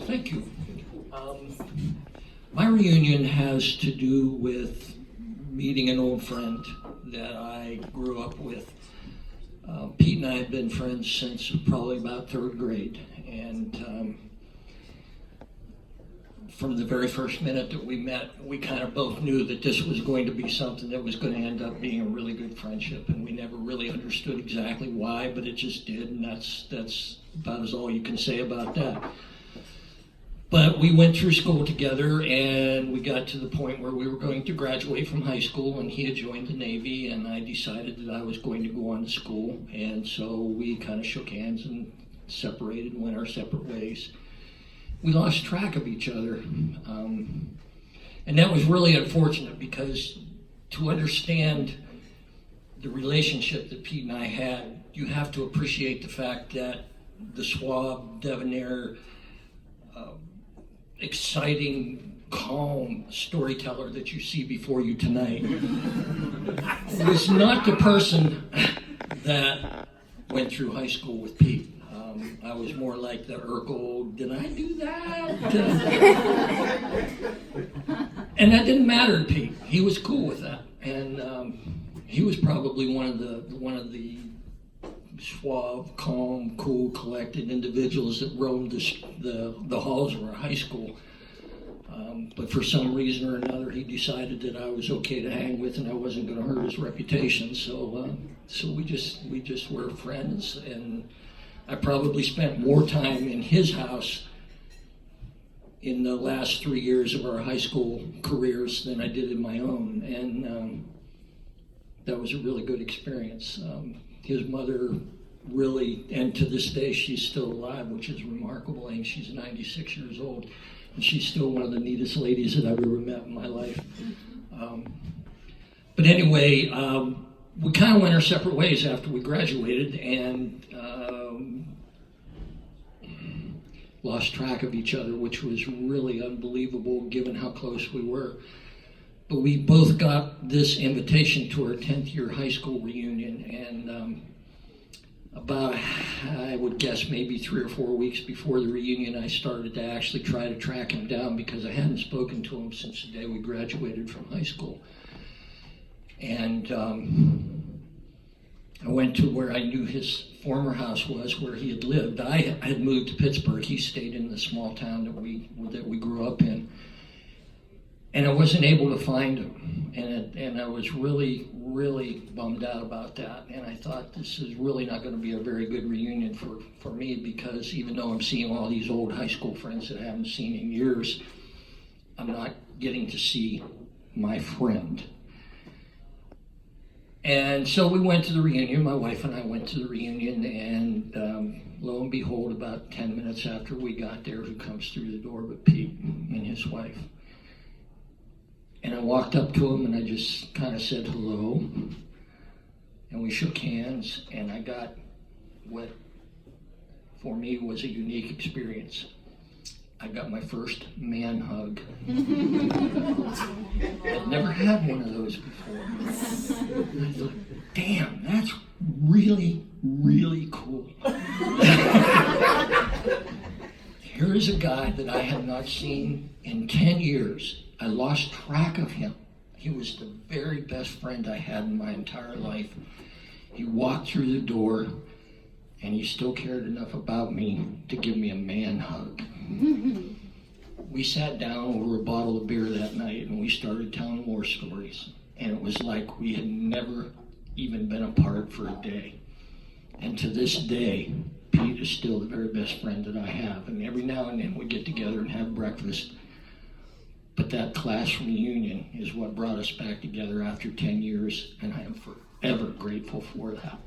Thank you. My reunion has to do with meeting an old friend that I grew up with. Pete and I have been friends since probably about third grade, and from the very first minute that we met, we kind of both knew that this was going to be something that was going to end up being a really good friendship, and we never really understood exactly why, but it just did, and that's about as all you can say about that. But we went through school together, and we got to the point where we were going to graduate from high school, and he had joined the Navy, and I decided that I was going to go on to school, and so we kind of shook hands and separated and went our separate ways. We lost track of each other, and that was really unfortunate, because to understand the relationship that Pete and I had, you have to appreciate the fact that the suave, debonair, exciting, calm storyteller that you see before you tonight was not the person that went through high school with Pete. I was more like the Urkel, did I do that? And that didn't matter to Pete. He was cool with that, and he was probably one of the suave, calm, cool, collected individuals that roamed the halls of our high school. But for some reason or another, he decided that I was okay to hang with, and I wasn't going to hurt his reputation. So we just were friends, and I probably spent more time in his house in the last 3 years of our high school careers than I did in my own, and that was a really good experience. His mother really, and to this day she's still alive, which is remarkable, and she's 96 years old, and she's still one of the neatest ladies that I've ever met in my life. But anyway, we kind of went our separate ways after we graduated, and lost track of each other, which was really unbelievable given how close we were. But we both got this invitation to our 10th year high school reunion, and about, I would guess, maybe 3 or 4 weeks before the reunion, I started to actually try to track him down, because I hadn't spoken to him since the day we graduated from high school. And I went to where I knew his former house was, where he had lived. I had moved to Pittsburgh. He stayed in the small town that we grew up in. And I wasn't able to find him, and I was really, really bummed out about that. And I thought, this is really not going to be a very good reunion for me, because even though I'm seeing all these old high school friends that I haven't seen in years, I'm not getting to see my friend. And so we went to the reunion. My wife and I went to the reunion, and lo and behold, about 10 minutes after we got there, who comes through the door but Pete and his wife. And I walked up to him, and I just kind of said hello, and we shook hands, and I got what for me was a unique experience. I got my first man hug. I'd never had one of those before. And I thought, damn, that's really, really cool. Here is a guy that I had not seen in 10 years. I lost track of him. He was the very best friend I had in my entire life. He walked through the door, and he still cared enough about me to give me a man hug. We sat down over a bottle of beer that night, and we started telling more stories. And it was like we had never even been apart for a day. And to this day, Pete is still the very best friend that I have. And every now and then we get together and have breakfast. But that class reunion is what brought us back together after 10 years, and I am forever grateful for that.